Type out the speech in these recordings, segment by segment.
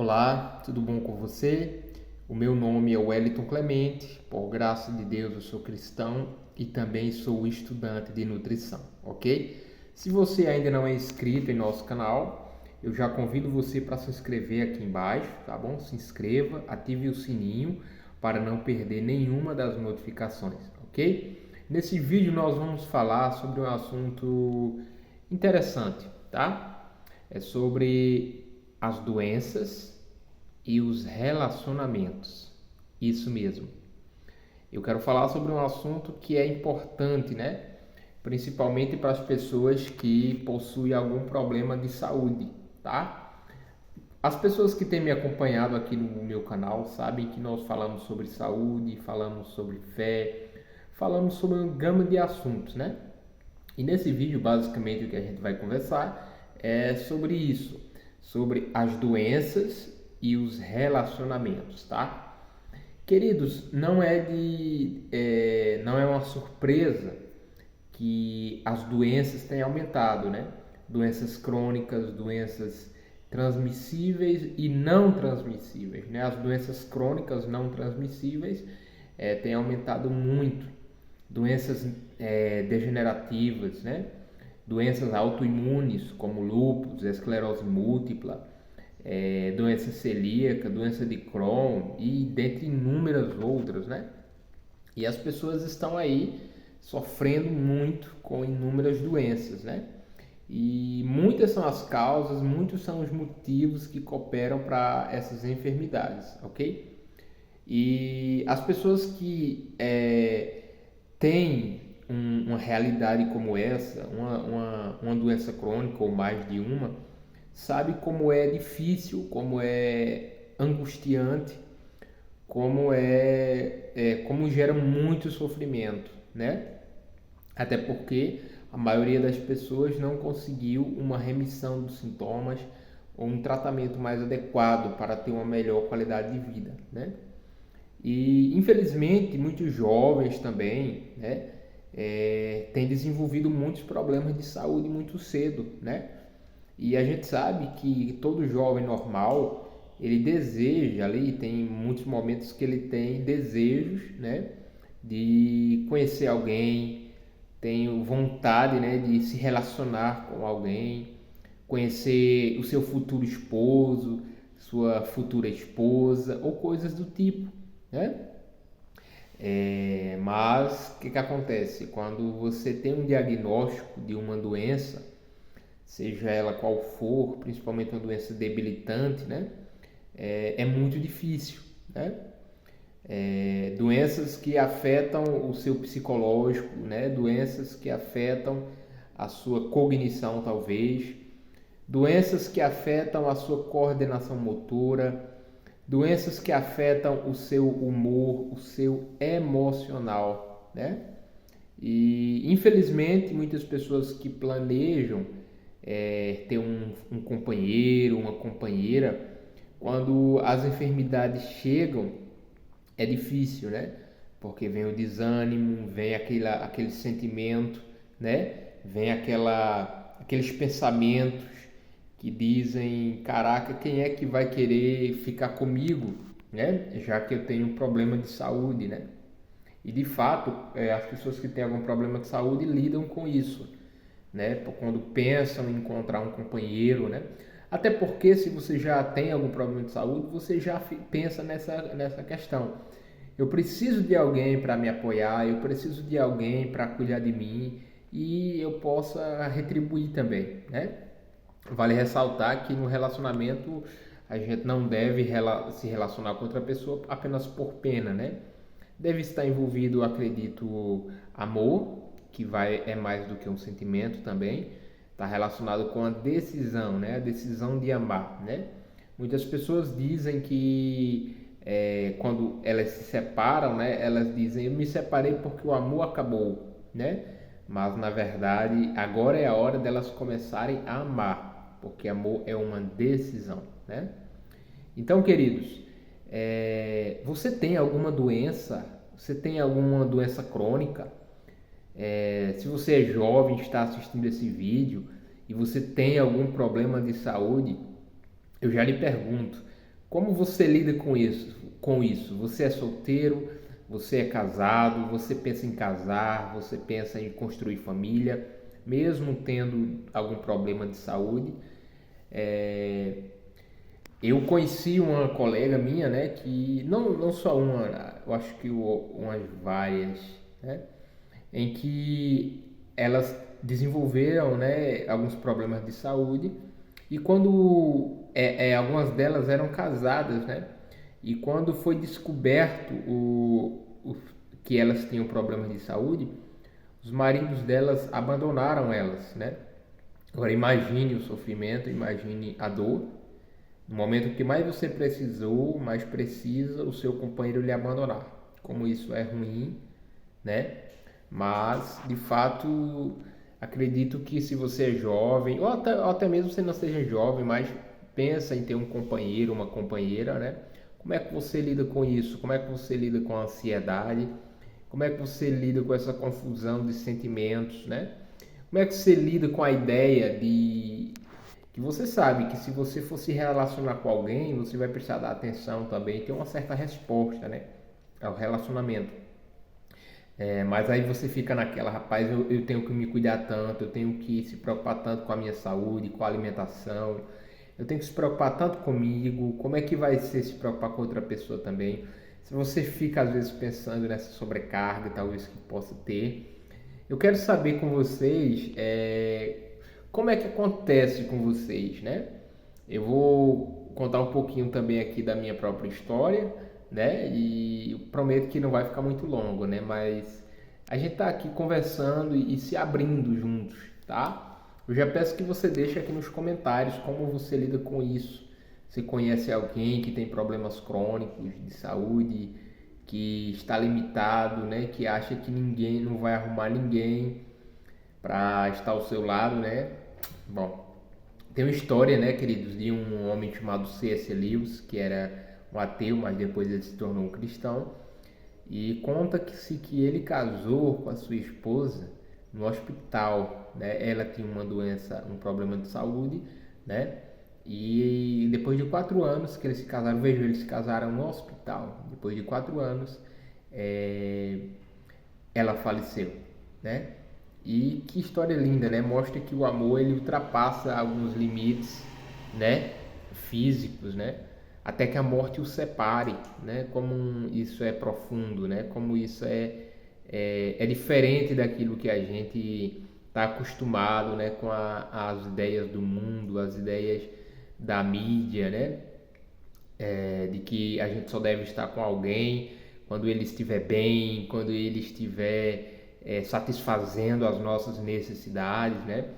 Olá, tudo bom com você? O meu nome é Wellington Clemente, por graça de Deus eu sou cristão e também sou estudante de nutrição, ok? Se você ainda não é inscrito em nosso canal, eu já convido você para se inscrever aqui embaixo, tá bom? Se inscreva, ative o sininho para não perder nenhuma das notificações, ok? Nesse vídeo nós vamos falar sobre um assunto interessante, tá? É sobre as doenças e os relacionamentos. Isso mesmo. Eu quero falar sobre um assunto que é importante, né? Principalmente para as pessoas que possuem algum problema de saúde, tá? As pessoas que têm me acompanhado aqui no meu canal sabem que nós falamos sobre saúde, falamos sobre fé, falamos sobre uma gama de assuntos, né? E nesse vídeo, basicamente, o que a gente vai conversar é sobre isso, sobre as doenças e os relacionamentos, tá? Queridos, não é uma surpresa que as doenças têm aumentado, né? Doenças crônicas, doenças transmissíveis e não transmissíveis, né? As doenças crônicas não transmissíveis têm aumentado muito. Doenças degenerativas, né? Doenças autoimunes como lúpus, esclerose múltipla, doença celíaca, doença de Crohn e dentre inúmeras outras, né? E as pessoas estão aí sofrendo muito com inúmeras doenças, né? E muitas são as causas, muitos são os motivos que cooperam para essas enfermidades, ok? E as pessoas que têm uma realidade como essa, uma doença crônica ou mais de uma, sabe como é difícil, como é angustiante, como gera muito sofrimento, né? Até porque a maioria das pessoas não conseguiu uma remissão dos sintomas ou um tratamento mais adequado para ter uma melhor qualidade de vida, né? E infelizmente muitos jovens também, né, têm desenvolvido muitos problemas de saúde muito cedo, né? E a gente sabe que todo jovem normal, ele deseja ali, tem muitos momentos que ele tem desejos, né, de conhecer alguém, tem vontade, né, de se relacionar com alguém, conhecer o seu futuro esposo, sua futura esposa ou coisas do tipo, né? Mas o que acontece? Quando você tem um diagnóstico de uma doença, seja ela qual for, principalmente uma doença debilitante, né? É muito difícil, né? Doenças que afetam o seu psicológico, né? Doenças que afetam a sua cognição, talvez, doenças que afetam a sua coordenação motora, doenças que afetam o seu humor, o seu emocional, né? E infelizmente muitas pessoas que planejam ter um companheiro, uma companheira, quando as enfermidades chegam, é difícil, né? Porque vem o desânimo, vem aquele sentimento, né? Vem aqueles pensamentos que dizem, caraca, quem é que vai querer ficar comigo, né? Já que eu tenho um problema de saúde, né? E de fato, as pessoas que têm algum problema de saúde lidam com isso, né? Quando pensam em encontrar um companheiro, né? Até porque se você já tem algum problema de saúde, você já pensa nessa questão. Eu preciso de alguém para me apoiar, eu preciso de alguém para cuidar de mim e eu possa retribuir também, né? Vale ressaltar que no relacionamento a gente não deve se relacionar com outra pessoa apenas por pena, né? Deve estar envolvido, acredito, amor, que é mais do que um sentimento também. Está relacionado com a decisão, né? A decisão de amar, né? Muitas pessoas dizem que quando elas se separam, né? Elas dizem, eu me separei porque o amor acabou, né? Mas na verdade agora é a hora delas começarem a amar, porque amor é uma decisão, né? Então, queridos, você tem alguma doença? Você tem alguma doença crônica? Se você é jovem, está assistindo esse vídeo e você tem algum problema de saúde, eu já lhe pergunto, Como você lida com isso? Você é solteiro? Você é casado? Você pensa em casar? Você pensa em construir família, mesmo tendo algum problema de saúde? É, Eu conheci uma colega minha, né, que não só uma, eu acho que umas várias, né, em que elas desenvolveram, né, alguns problemas de saúde e quando algumas delas eram casadas, né, e quando foi descoberto que elas tinham problemas de saúde, os maridos delas abandonaram elas, né. Agora imagine o sofrimento, imagine a dor. No momento que mais você precisou, mais precisa o seu companheiro lhe abandonar. Como isso é ruim, né? Mas, de fato, acredito que se você é jovem, ou até mesmo se não seja jovem, mas pensa em ter um companheiro, uma companheira, né? Como é que você lida com isso? Como é que você lida com a ansiedade? Como é que você lida com essa confusão de sentimentos, né? Como é que você lida com a ideia de que você sabe que se você for se relacionar com alguém, você vai precisar dar atenção também, ter uma certa resposta, né, ao relacionamento. Mas aí você fica naquela, rapaz, eu tenho que me cuidar tanto, eu tenho que se preocupar tanto com a minha saúde, com a alimentação, eu tenho que se preocupar tanto comigo, como é que vai ser se preocupar com outra pessoa também? Se você fica às vezes pensando nessa sobrecarga, talvez que possa ter, eu quero saber com vocês como é que acontece com vocês, né? Eu vou contar um pouquinho também aqui da minha própria história, né? E eu prometo que não vai ficar muito longo, né? Mas a gente tá aqui conversando e se abrindo juntos, tá? Eu já peço que você deixe aqui nos comentários como você lida com isso. Você conhece alguém que tem problemas crônicos de saúde, que está limitado, né? Que acha que ninguém não vai arrumar ninguém para estar ao seu lado, né? Bom, tem uma história, né, queridos, de um homem chamado C.S. Lewis, que era um ateu, mas depois ele se tornou um cristão, e conta-se que ele casou com a sua esposa no hospital, né? Ela tinha uma doença, um problema de saúde, né? E depois de 4 anos que eles se casaram, veja, eles se casaram no hospital. Depois de 4 anos, é, ela faleceu, né? E que história linda, né? Mostra que o amor ele ultrapassa alguns limites, né? Físicos, né? Até que a morte o separe, né? Como isso é profundo, né? Como isso é diferente daquilo que a gente está acostumado, né? Com as ideias do mundo, as ideias da mídia, né? De que a gente só deve estar com alguém quando ele estiver bem, quando ele estiver satisfazendo as nossas necessidades, né?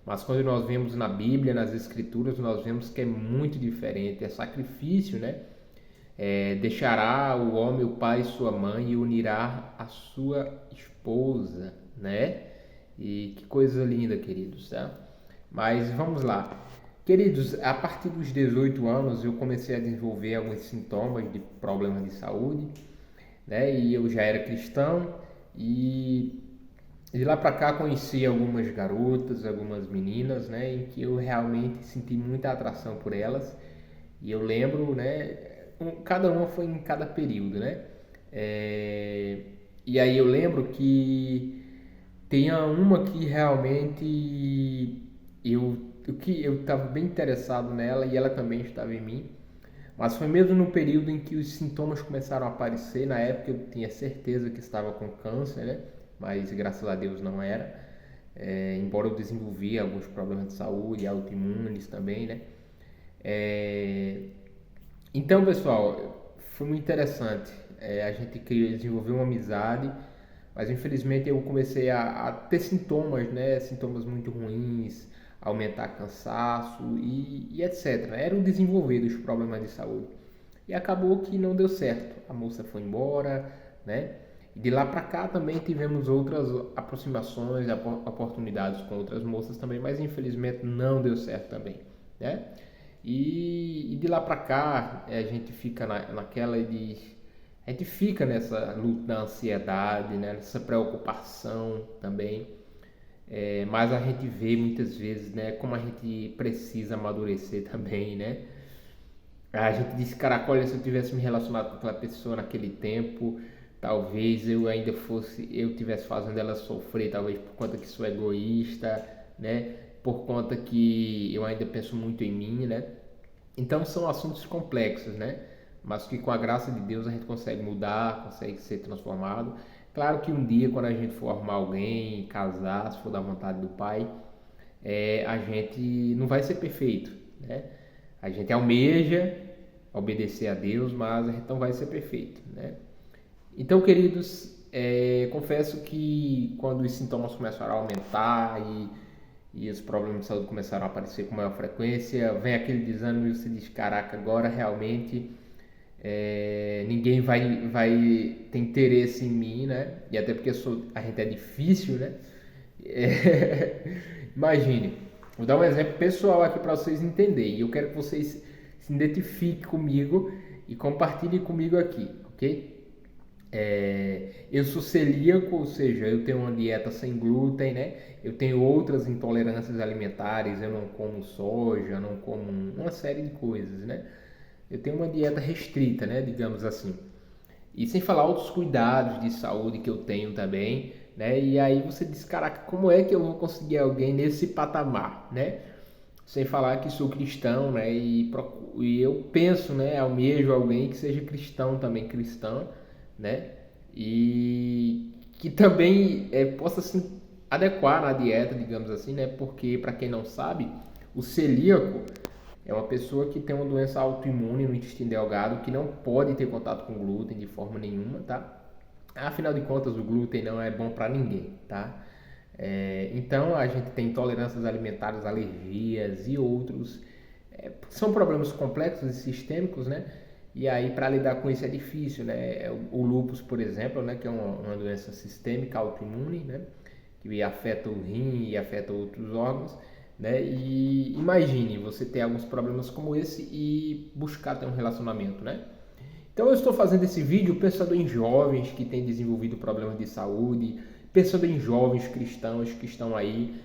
Mas quando nós vemos na Bíblia, nas Escrituras, nós vemos que é muito diferente, é sacrifício, né? Deixará o homem o pai e sua mãe e unirá a sua esposa, né? E que coisa linda, queridos, tá? Mas vamos lá. Queridos, a partir dos 18 anos eu comecei a desenvolver alguns sintomas de problemas de saúde, né? E eu já era cristão e de lá para cá conheci algumas garotas, algumas meninas, né? Em que eu realmente senti muita atração por elas. E eu lembro, né? Cada uma foi em cada período, né? E aí eu lembro que tinha uma que realmente eu estava bem interessado nela e ela também estava em mim. Mas foi mesmo no período em que os sintomas começaram a aparecer. Na época eu tinha certeza que estava com câncer, né? Mas graças a Deus não era. Embora eu desenvolvia alguns problemas de saúde, autoimunes também, né? Então, pessoal, foi muito interessante. A gente desenvolveu uma amizade, mas infelizmente eu comecei a ter sintomas, né? Sintomas muito ruins, aumentar cansaço e etc. Era o desenvolver dos problemas de saúde. E acabou que não deu certo. A moça foi embora, né? E de lá para cá também tivemos outras aproximações, oportunidades com outras moças também, mas infelizmente não deu certo também, né? E de lá para cá a gente fica naquela de a gente fica nessa luta da ansiedade, né? Nessa preocupação também. Mas a gente vê muitas vezes, né, como a gente precisa amadurecer também, né? A gente disse, caraca, olha, se eu tivesse me relacionado com aquela pessoa naquele tempo, talvez eu tivesse fazendo ela sofrer, talvez por conta que sou egoísta, né? Por conta que eu ainda penso muito em mim, né? Então são assuntos complexos, né? Mas que com a graça de Deus a gente consegue mudar, consegue ser transformado. Claro que um dia, quando a gente for arrumar alguém, casar, se for da vontade do Pai, a gente não vai ser perfeito, né? A gente almeja obedecer a Deus, mas a gente não vai ser perfeito, né? Então, queridos, confesso que quando os sintomas começaram a aumentar e os problemas de saúde começaram a aparecer com maior frequência, vem aquele desânimo e você diz, caraca, agora realmente ninguém vai ter interesse em mim, né? E até porque a gente é difícil, né? Imagine, vou dar um exemplo pessoal aqui para vocês entenderem. Eu quero que vocês se identifiquem comigo e compartilhem comigo aqui, ok? Eu sou celíaco, ou seja, eu tenho uma dieta sem glúten, né? Eu tenho outras intolerâncias alimentares, eu não como soja, não como uma série de coisas, né? Eu tenho uma dieta restrita, né? Digamos assim. E sem falar outros cuidados de saúde que eu tenho também, né? E aí você diz, caraca, como é que eu vou conseguir alguém nesse patamar, né? Sem falar que sou cristão, né? E eu penso, né? Almejo alguém que seja cristão também, cristã, né? E que também possa se adequar na dieta, digamos assim, né? Porque, para quem não sabe, o celíaco é uma pessoa que tem uma doença autoimune no intestino delgado que não pode ter contato com glúten de forma nenhuma, tá? Afinal de contas, o glúten não é bom para ninguém, tá? Então, a gente tem intolerâncias alimentares, alergias e outros. São problemas complexos e sistêmicos, né? E aí, para lidar com isso é difícil, né? O lúpus, por exemplo, né? Que é uma doença sistêmica autoimune, né? Que afeta o rim e afeta outros órgãos, né? E imagine você ter alguns problemas como esse e buscar ter um relacionamento, né? Então eu estou fazendo esse vídeo pensando em jovens que têm desenvolvido problemas de saúde, pensando em jovens cristãos que estão aí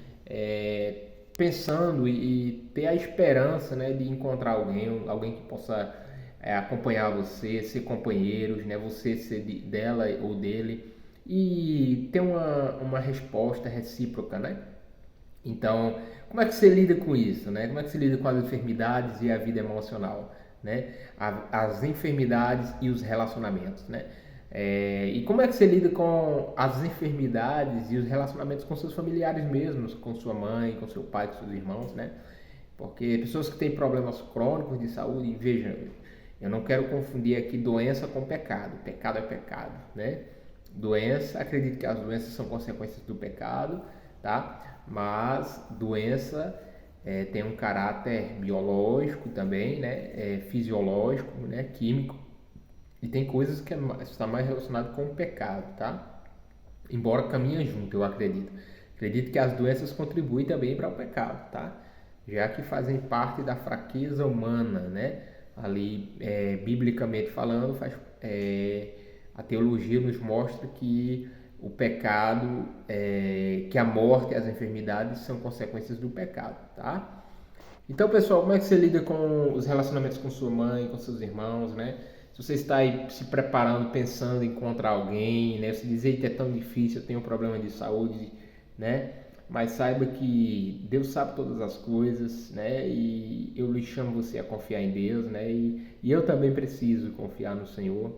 pensando e ter a esperança, né, de encontrar alguém que possa acompanhar você, ser companheiros, né, você ser dela ou dele e ter uma resposta recíproca, né? Então, como é que você lida com isso, né? Como é que você lida com as enfermidades e a vida emocional, né? As enfermidades e os relacionamentos, né? E como é que você lida com as enfermidades e os relacionamentos com seus familiares mesmos, com sua mãe, com seu pai, com seus irmãos, né? Porque pessoas que têm problemas crônicos de saúde, vejam, eu não quero confundir aqui doença com pecado. Pecado é pecado, né? Doença, acredito que as doenças são consequências do pecado, tá? Mas doença tem um caráter biológico também, né? Fisiológico, né? Químico. E tem coisas que está mais relacionado com o pecado, tá? Embora caminhem junto, eu acredito. Acredito que as doenças contribuem também para o pecado, tá? Já que fazem parte da fraqueza humana, né? Ali, biblicamente falando, a teologia nos mostra que o pecado, que a morte e as enfermidades são consequências do pecado, tá? Então, pessoal, como é que você lida com os relacionamentos com sua mãe, com seus irmãos, né? Se você está aí se preparando, pensando em encontrar alguém, né? Você diz, eita, é tão difícil, eu tenho um problema de saúde, né? Mas saiba que Deus sabe todas as coisas, né? E eu lhe chamo você a confiar em Deus, né? E eu também preciso confiar no Senhor,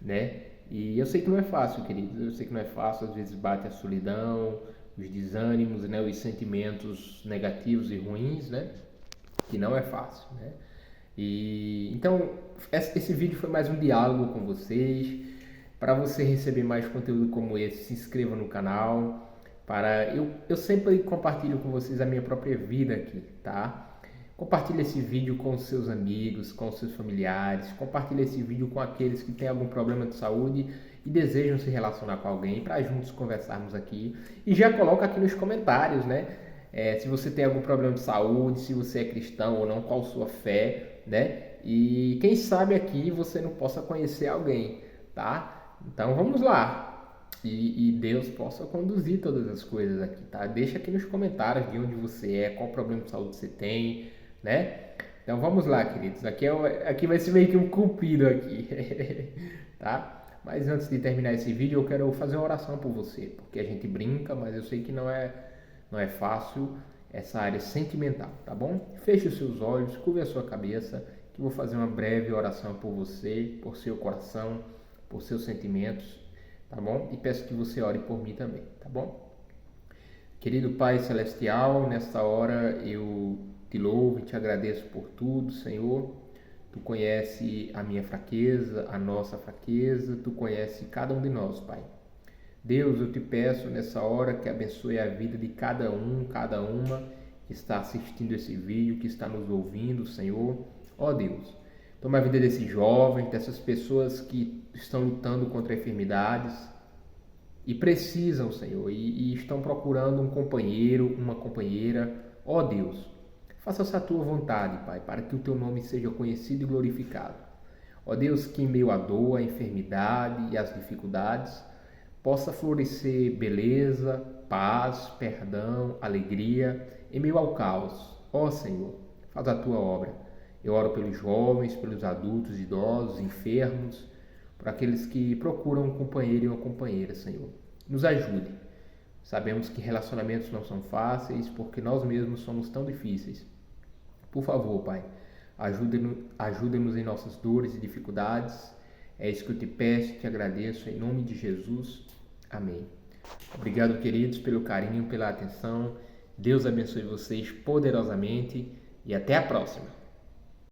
né? E eu sei que não é fácil, queridos. Eu sei que não é fácil, às vezes bate a solidão, os desânimos, né? Os sentimentos negativos e ruins, né? Que não é fácil, né? E então esse vídeo foi mais um diálogo com vocês. Para você receber mais conteúdo como esse, se inscreva no canal. Eu sempre compartilho com vocês a minha própria vida aqui, tá? Compartilhe esse vídeo com os seus amigos, com os seus familiares. Compartilhe esse vídeo com aqueles que têm algum problema de saúde e desejam se relacionar com alguém para juntos conversarmos aqui. E já coloca aqui nos comentários, né? Se você tem algum problema de saúde, se você é cristão ou não, qual sua fé, né? E quem sabe aqui você não possa conhecer alguém, tá? Então vamos lá. E Deus possa conduzir todas as coisas aqui, tá? Deixa aqui nos comentários de onde você é, qual problema de saúde você tem, né? Então vamos lá, queridos. Aqui vai ser meio que um cupido aqui, tá? Mas antes de terminar esse vídeo, eu quero fazer uma oração por você, porque a gente brinca, mas eu sei que não é fácil essa área sentimental, tá bom? Feche os seus olhos, curve a sua cabeça, que eu vou fazer uma breve oração por você, por seu coração, por seus sentimentos, tá bom? E peço que você ore por mim também, tá bom? Querido Pai Celestial, nesta hora eu te louvo e te agradeço por tudo, Senhor. Tu conhece a minha fraqueza, a nossa fraqueza, tu conhece cada um de nós, Pai. Deus, eu te peço nessa hora que abençoe a vida de cada um, cada uma que está assistindo esse vídeo, que está nos ouvindo, Senhor. Ó Deus, toma a vida desses jovens, dessas pessoas que estão lutando contra enfermidades e precisam, Senhor, e estão procurando um companheiro, uma companheira. Ó Deus, faça-se a tua vontade, Pai, para que o teu nome seja conhecido e glorificado. Ó Deus, que em meio à dor, à enfermidade e às dificuldades, possa florescer beleza, paz, perdão, alegria em meio ao caos. Ó Senhor, faz a tua obra. Eu oro pelos jovens, pelos adultos, idosos, enfermos, por aqueles que procuram um companheiro e uma companheira, Senhor. Nos ajude. Sabemos que relacionamentos não são fáceis porque nós mesmos somos tão difíceis. Por favor, Pai, ajude-nos em nossas dores e dificuldades. É isso que eu te peço e te agradeço em nome de Jesus. Amém. Obrigado, queridos, pelo carinho, pela atenção. Deus abençoe vocês poderosamente e até a próxima.